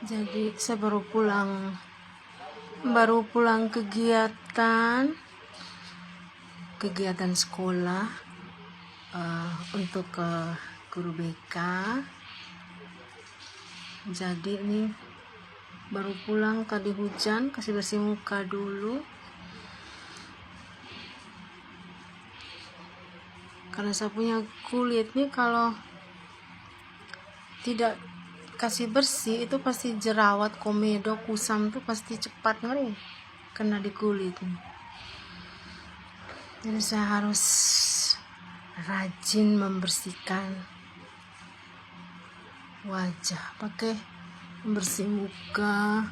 Jadi saya baru pulang kegiatan sekolah untuk ke guru BK. Jadi ini baru pulang, tadi hujan, kasih bersih muka dulu karena saya punya kulit nih, kalau tidak kasih bersih itu pasti jerawat, komedo, kusam tuh pasti cepat ngeri kena di kulit nih. Jadi saya harus rajin membersihkan wajah pakai pembersih muka.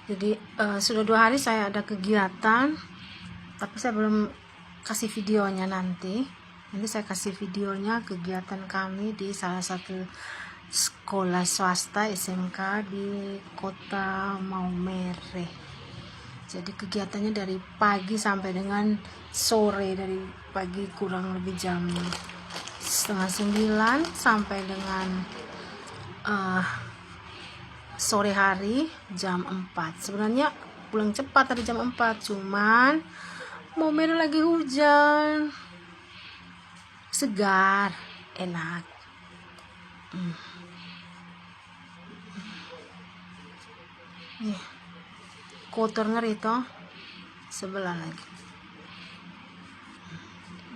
Jadi sudah 2 hari saya ada kegiatan, tapi saya belum kasih videonya. Nanti saya kasih videonya kegiatan kami di salah satu sekolah swasta SMK di kota Maumere. Jadi kegiatannya dari pagi sampai dengan sore, dari pagi kurang lebih jam 8:30 sampai dengan sore hari jam 4. Sebenarnya pulang cepat tadi jam 4, cuman Maumere lagi hujan, segar, enak. Nih, kotor ngeri toh. Sebelah lagi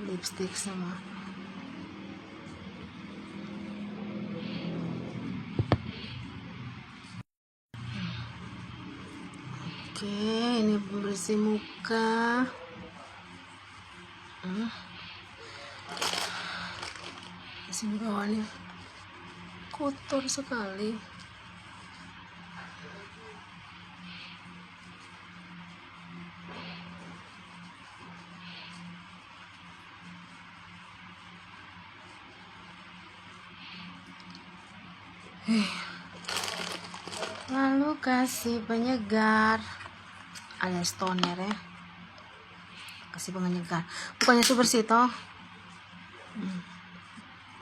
lipstick sama. Oke, ini pembersih muka. Sini bawahnya kotor sekali. Lalu kasih penyegar, alias toner ya, kasih penyegar, bukannya itu bersih toh.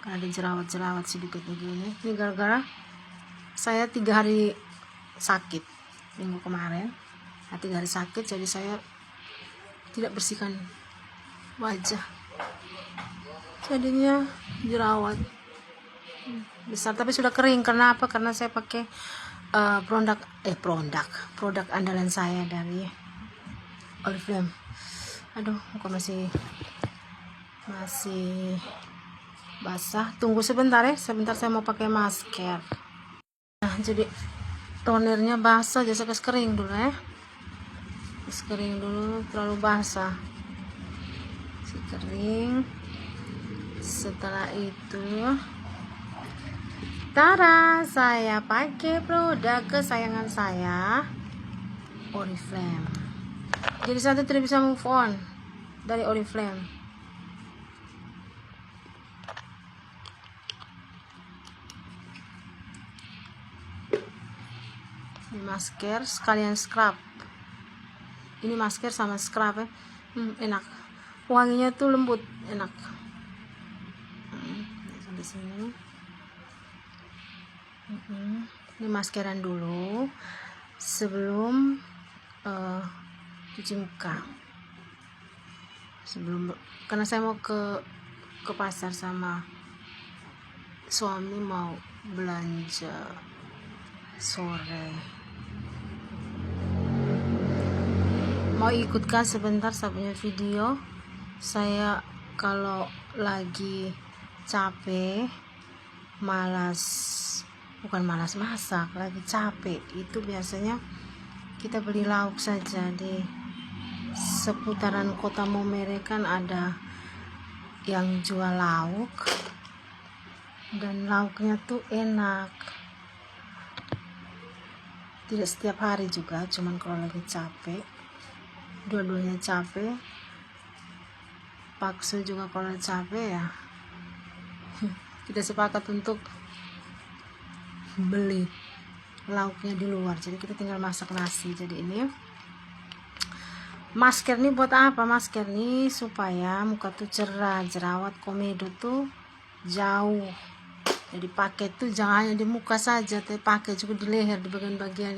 Karena ada jerawat sedikit begini. Ini gara-gara saya 3 hari sakit minggu kemarin. 3 hari sakit, jadi saya tidak bersihkan wajah, jadinya jerawat besar, tapi sudah kering. Karena apa? Karena saya pakai produk andalan saya dari Oriflame. Aduh, muka masih basah. Tunggu sebentar ya, sebentar saya mau pakai masker. Nah, jadi tonernya basah, jadi saya kasih kering dulu ya. Kasih kering dulu, terlalu basah. Kasih kering. Setelah itu, tada, saya pakai produk kesayangan saya, Oriflame. Jadi saya tidak bisa move on dari Oriflame. Ini masker sekalian scrub. Ini masker sama scrub ya. Enak. Wanginya tuh lembut, enak. Sampai sini. Ini maskeran dulu sebelum cuci muka. Karena saya mau ke pasar sama suami, mau belanja sore. Mau ikutkan sebentar saya punya video. Saya kalau lagi capek, bukan malas masak, lagi capek, itu biasanya kita beli lauk saja. Di seputaran kota Maumere kan ada yang jual lauk, dan lauknya tuh enak. Tidak setiap hari juga, cuman kalau lagi capek, dua-duanya capek. Pakso juga kalau capek ya. kita sepakat untuk beli lauknya di luar, jadi kita tinggal masak nasi. Jadi ini masker nih buat apa? Masker nih supaya muka tuh cerah, jerawat komedo tuh jauh. Jadi pakai tuh jangan hanya di muka saja, tapi pakai juga di leher, di bagian-bagian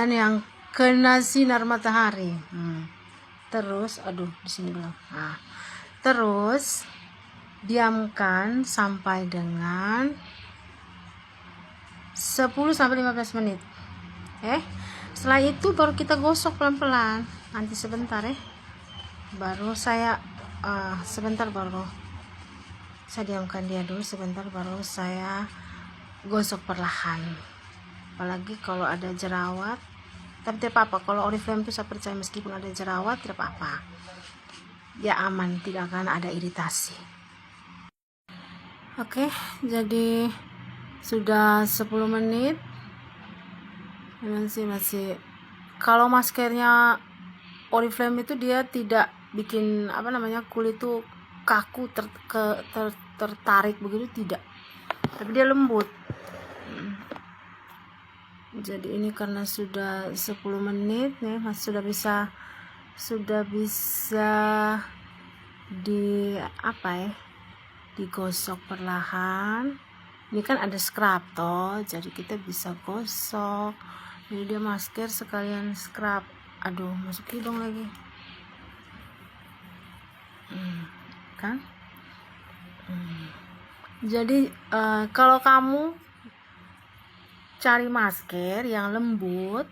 yang kena sinar matahari. Terus di sini belum. Terus diamkan sampai dengan 10-15 menit. Setelah itu baru kita gosok pelan-pelan. Nanti sebentar baru saya baru saya diamkan dia dulu sebentar, baru saya gosok perlahan. Apalagi kalau ada jerawat, tapi tidak apa-apa. Kalau Oriflame itu saya percaya meskipun ada jerawat tidak apa-apa, ya aman, tidak akan ada iritasi. Oke, jadi sudah 10 menit. Masih kalau maskernya Oriflame itu dia tidak bikin kulit itu kaku, tertarik begitu, tidak, tapi dia lembut. Jadi ini karena sudah 10 menit nih, sudah bisa digosok perlahan. Ini kan ada scrub toh, jadi kita bisa gosok. Jadi dia masker sekalian scrub. Aduh, masuk hidung lagi. Kan? Jadi kalau kamu cari masker yang lembut,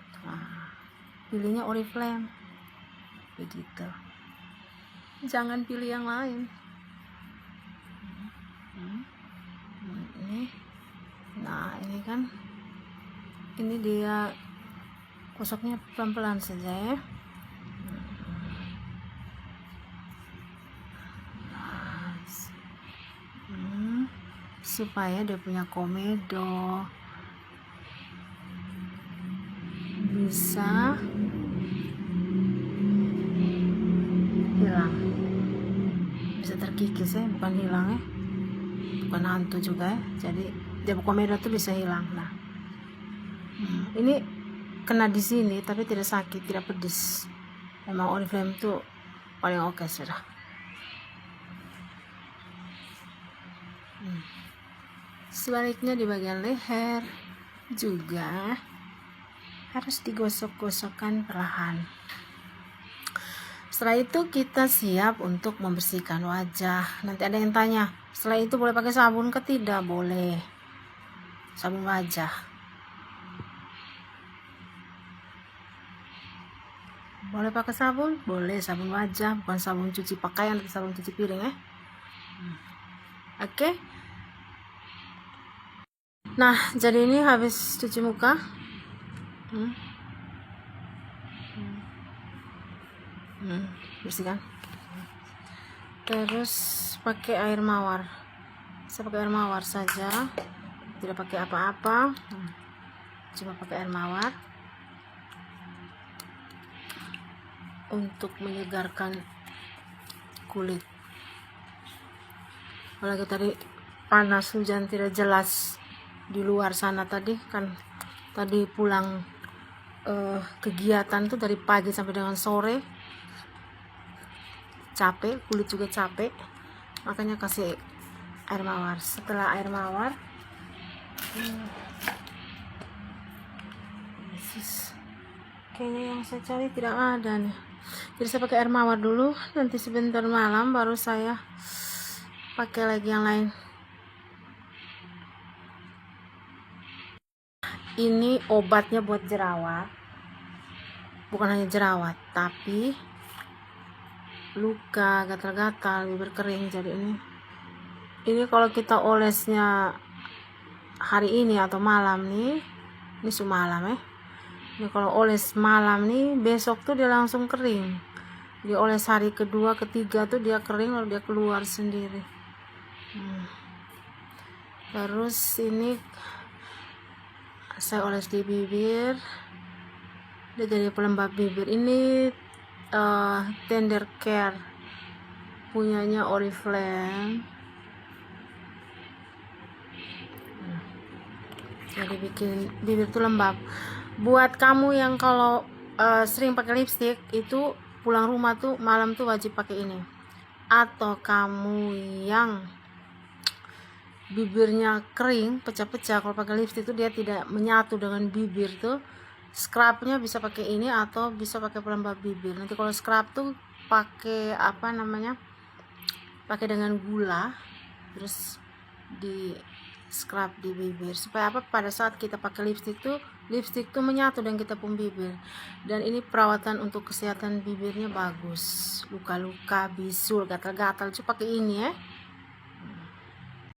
pilihnya Oriflame begitu, jangan pilih yang lain. Ini kan, ini dia gosoknya pelan-pelan saja ya. Supaya dia punya komedo bisa hilang, bisa terkikis bukan hilang bukan hantu juga jadi dia komedo tuh bisa hilang. Ini kena di sini tapi tidak sakit, tidak pedes. Memang Oriflame tuh paling oke sudah. Sebaliknya di bagian leher juga harus digosok-gosokkan perlahan. Setelah itu kita siap untuk membersihkan wajah. Nanti ada yang tanya, setelah itu boleh pakai sabun? Tidak boleh. Sabun wajah. Boleh pakai sabun? Boleh, sabun wajah, bukan sabun cuci pakaian atau sabun cuci piring Oke. Nah, jadi ini habis cuci muka. Bersihkan. Terus pakai air mawar. Saya pakai air mawar saja, tidak pakai apa-apa. Cuma pakai air mawar untuk menyegarkan kulit. Apalagi tadi panas, hujan tidak jelas di luar sana tadi kan. Tadi pulang kegiatan tuh dari pagi sampai dengan sore, capek, kulit juga capek, makanya kasih air mawar. Setelah air mawar kayaknya yang saya cari tidak ada nih, jadi saya pakai air mawar dulu, nanti sebentar malam baru saya pakai lagi yang lain. Ini obatnya buat jerawat, bukan hanya jerawat tapi luka, gatal-gatal, bibir kering. Jadi ini kalau kita olesnya hari ini atau malam nih, ini semalam ini kalau oles malam nih, besok tuh dia langsung kering. Dia oles hari kedua, ketiga tuh dia kering, lalu dia keluar sendiri. Terus ini saya oles di bibir. Dia jadi pelembab bibir. Ini Tender Care punyanya Oriflame. Jadi bikin bibir tuh lembab. Buat kamu yang kalau sering pakai lipstick, itu pulang rumah tuh malam tuh wajib pakai ini. Atau kamu yang bibirnya kering, pecah-pecah, kalau pakai lipstick tuh dia tidak menyatu dengan bibir tuh, scrubnya bisa pakai ini atau bisa pakai pelembab bibir. Nanti kalau scrub tuh pakai apa namanya, pakai dengan gula, terus di scrub di bibir supaya apa, pada saat kita pakai lipstick tuh menyatu dengan kita pun bibir. Dan ini perawatan untuk kesehatan bibirnya bagus. Luka-luka, bisul, gatal-gatal, coba pakai ini ya.